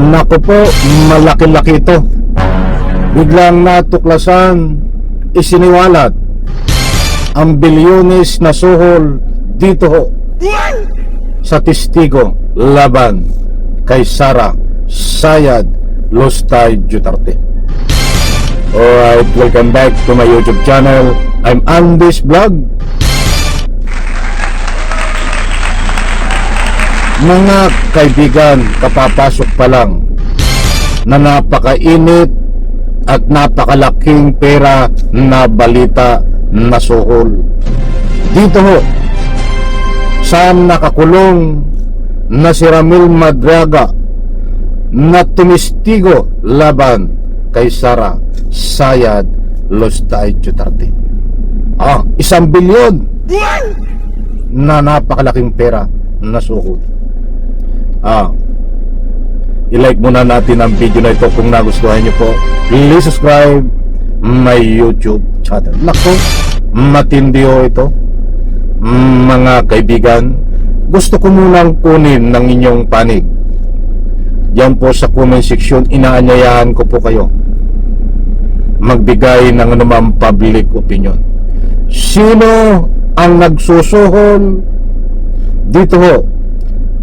Naku po, malaki-laki ito. Biglang natuklasan, isiniwalat ang bilyones na suhol dito ho sa testigo laban kay Sara Sayad Lostay Duterte. Alright, welcome back to my YouTube channel. I'm Andy's Vlog. Mga kaibigan, kapapasok pa lang na napakainit at napakalaking pera na balita na suhol dito ho sa nakakulong na si Ramil Madriaga na tumestigo laban kay Sara Sayad Lostay Duterte. 1 bilyon na napakalaking pera na suhol. I-like muna natin ang video na ito kung nagustuhan nyo po. Please subscribe my YouTube channel. Nako, matindi ho ito. Mga kaibigan, gusto ko munang kunin ng inyong panig. Diyan po sa comment section, inaanyayahan ko po kayo magbigay ng anumang public opinion. Sino ang nagsusuhol dito ho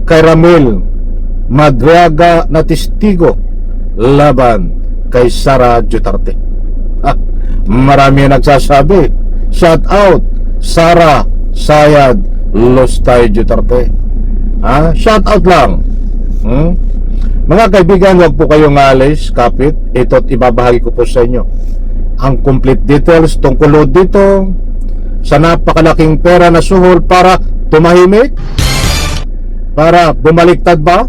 kay Ramil Madriaga na testigo laban kay Sara Duterte? Marami ang nagsasabi, shout out Sara Sayad Lostay Duterte. Shout out lang. Mga kaibigan, huwag po kayong alis, kapit. Ito't ibabahagi ko po sa inyo ang complete details tungkol dito sa napakalaking pera na suhol para tumahimik, para bumaliktad ba,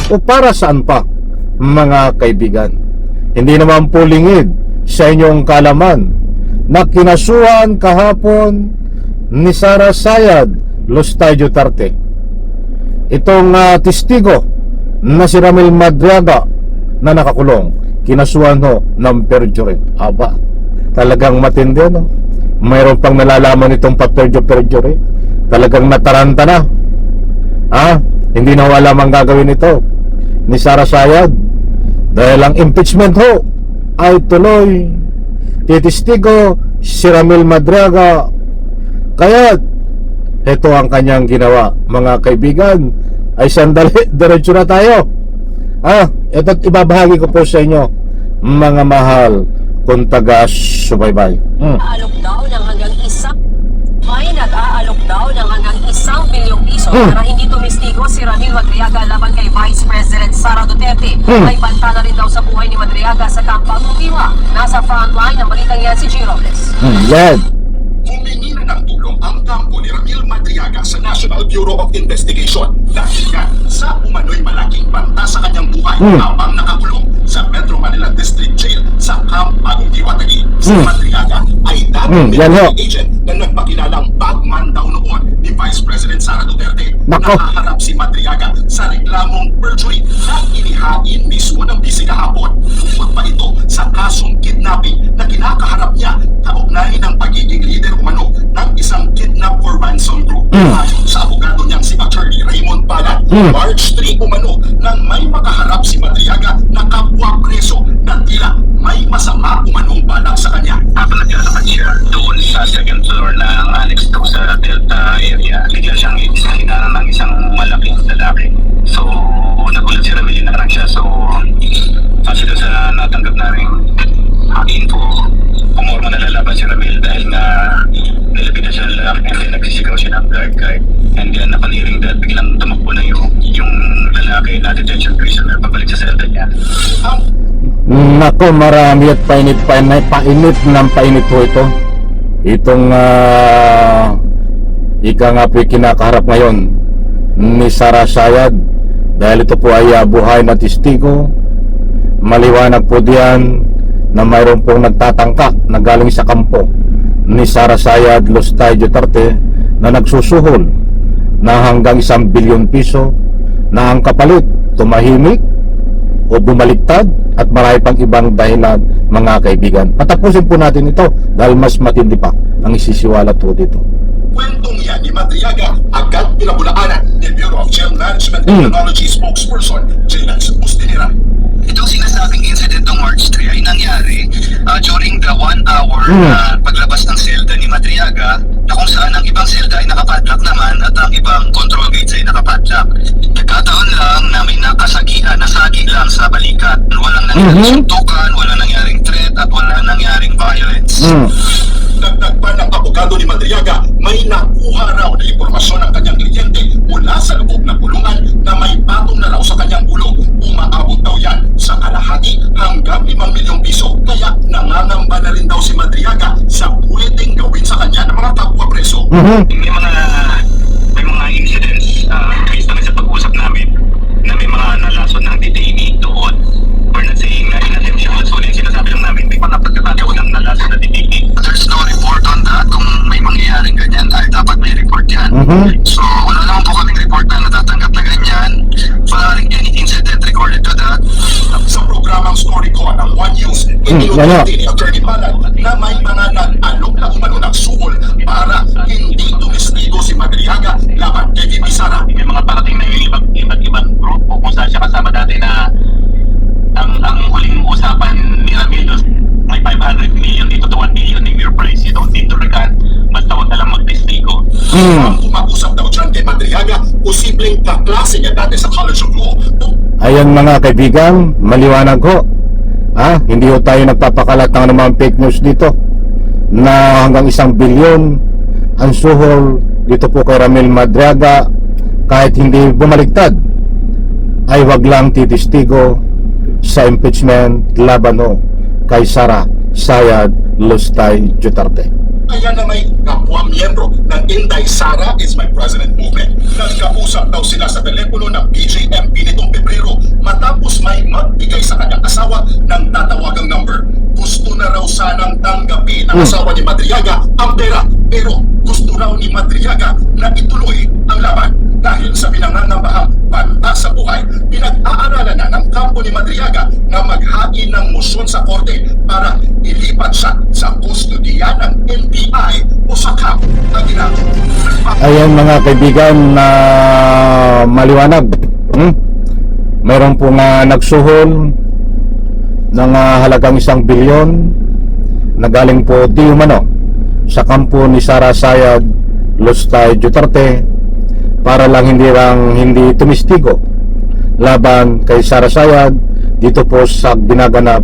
o para saan pa, mga kaibigan. Hindi naman po lingid sa inyong kalaman na kinasuhan kahapon ni Sara Sayad Lostay Duterte itong testigo na si Ramil Madriaga na nakakulong. Kinasuhan ho ng perjury. Talagang matindi, no? Mayroon pang nalalaman itong pa-perjury. Talagang nataranta na. Hindi na wala mang gagawin ito ni Sara Sayad dahil ang impeachment ho ay tuloy. Titistigo si Ramil Madriaga. Kaya ito ang kanyang ginawa. Mga kaibigan, ay sandali, diretso na tayo. Ito't ibabahagi ko po sa inyo, mga mahal kung taga-subaybay. Nag-aalok daw ng hanggang isang bilyong piso para hindi tumestigo si Ramil Madriaga laban kay Vice President Sara Duterte. May banta na rin daw sa buhay ni Madriaga sa kampang Mukiwa. Nasa frontline ng balitang yan si G. Robles. Humingi na ng tulong ang kampo ni Ramil Madriaga sa National Bureau of Investigation dahil nga sa umano'y malaking banta sa kanyang buhay habang nakakulong sa Metro Manila District Jail sa Camp Bagong Tiwatagi. Si Madriaga ay dating military agent na nagpakilalang bagman daw noon ni Vice President Sara Duterte. Nakaharap si Madriaga sa reklamong perjury na inihain mismo ng bisi kahapon. Bukod pa ito sa kasong kidnapping na kinakaharap niya kaugnay ng pagiging leader umano ng isang kidnap for ransom group. Ayon sa abogado niyang si Attorney Raymond Balat, March 3 umano nang may makaharap si Madriaga na kapwa preso na tila may masama umanong balak sa kanya. Napalagyan siya doon sa second floor ng annex to sa Delta area. Bigla siyang hinaran ng isang malaking lalaki. So, nagulat si Ramil, nakarang siya. So, sila sa natanggap namin info, pumorma na lalaban si Ramil dahil na nilapitan siya ng lalaki and then nagsisigaw siya ng guard. And then napaniring that biglang tumakbo na yung lalaki na detention prisoner pabalik sa selda niya. Nako, marami at painit ho ito. Itong ika nga po kinakaharap ngayon ni Sara Sayad dahil ito po ay buhay na testigo. Maliwanag po diyan na mayroon pong nagtatangka na galing sa kampo ni Sara Sayad Lostay Duterte na nagsusuhol na hanggang 1 bilyon piso na ang kapalit tumahimik o bumaliktad at marami pang ibang dahilan, mga kaibigan. Patapusin po natin ito dahil mas matindi pa ang isisiwalat po dito. kwentong yan ni Madriaga agad pinabulaanan ni Bureau of Jail Management and Technology spokesperson Jaylance Bustinira. Itong sinasabing incident ng March 3 ay nangyari during the 1 hour paglabas ng selda ni Madriaga, na kung saan ang ibang selda ay nakapadlock naman at ang ibang control gates ay nakapadlock. Nagkataon lang na may nakasagihan, nasagi lang sa balikat. Walang nangyaring suntukan, walang nangyaring threat at walang nangyaring violence. Dagdag pa ng abogado ni Madriaga, may nakuha raw na impormasyon ng kanyang kliyente mula sa loob ng kulungan na may patong na raw sa kanyang ulo. Umaabot daw yan sa kalahati hanggang 5 milyong piso. Kaya nangangamba na rin daw si Madriaga sa pwedeng gawin sa kanya ng mga kapwa preso. May mga incidents based naman sa pag-usap namin na may mga nalason ng detainee doon. We're not saying na in-attempt siya masunin. Sinasabi lang namin, may mga pagkakataon ng nalason na detainee. There's no report on that. Kung may mangyayaring ganyan, ay dapat may report yan. So, wala naman po kaming report na natatanggap na ganyan. Wala rin any incident recorded to that. Sa programang Story Ko ng One News, itinutuloy ni Attorney Balat na may mga nag-alok na umano ng suhol para hindi tumestigo si Madriaga laban kay VP Sara. May mga parating na yung iba't ibang group o kung saan siya kasama dati na ang huling usapan ni Ramil, may 500 million dito to 1 billion in your price. You don't need to recant, basta huwag na lang mag-testigo. Ang kumakusap daw dyan kay Madriaga, posibleng kaklase niya dati sa College of Law. Ayan mga kaibigan, maliwanag ho. Hindi ho tayo nagpapakalat ng anumang fake news dito na hanggang 1 bilyon ang suhol dito po kay Ramil Madriaga. Kahit hindi bumaligtad, ay wag lang titistigo sa impeachment laban ho kay Sara Sayad Lustay Duterte. Kaya na may kapwa miyembro ng Inday Sara is My President Movement. Nagkausap daw sila sa telepono ng BJMP nitong Pebrero matapos may magbigay sa kanyang asawa ng tatawagang number. Gusto na raw sanang tanggapin ng asawa ni Madriaga ang pera, pero gusto raw ni Madriaga na ituloy ang laban. Dahil sa pinangangambahang banta sa buhay, pinag-aaralan na ng kampo ni Madriaga na maghain ng motion sa korte para ilipat siya sa kustodiya ng NBI o sa kampo na ginagawa. Ayan mga kaibigan na maliwanag. Mayroon po nga nagsuhol ng halagang 1 bilyon na galing po di umano sa kampo ni Sara Sayad Lustay Duterte para lang hindi tumistigo laban kay Sara Sayad dito po sa ginaganap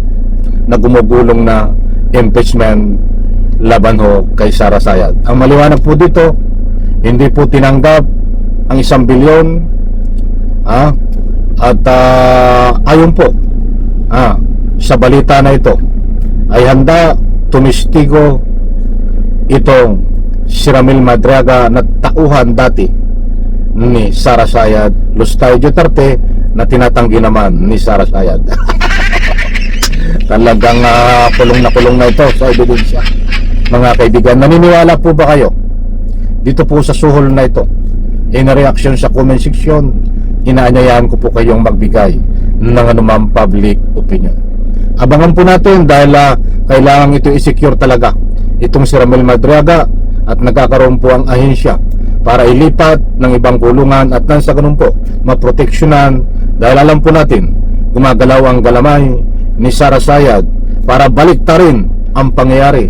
na gumugulong na impeachment laban ho kay Sara Sayad. Ang maliwanag po dito, hindi po tinanggap ang 1 bilyon at ayon po sa balita na ito ay handa tumistigo itong si Ramil Madriaga na tauhan dati ni Sara Sayad Lustay Duterte na tinatanggi naman ni Sara Sayad. Talagang kulong na ito sa ebidensya. Mga kaibigan, naniniwala po ba kayo dito po sa suhol na ito? In reaction sa comment section, inaanyayahan ko po kayong magbigay ng anumang public opinion. Abangan po natin dahil kailangan ito i-secure talaga itong si Ramil Madriaga at nagkakaroon po ang ahensya para ilipat ng ibang kulungan at nang sa ganun po maproteksyonan, dahil alam po natin gumagalaw ang galamay ni Sara Sayad para baliktarin ang pangyayari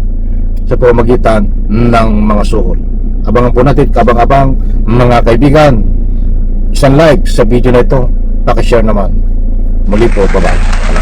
sa pamamagitan ng mga suhol. Abangan po natin, kabang-abang mga kaibigan. Isang like sa video na ito, pakishare naman. Muli po, bye-bye.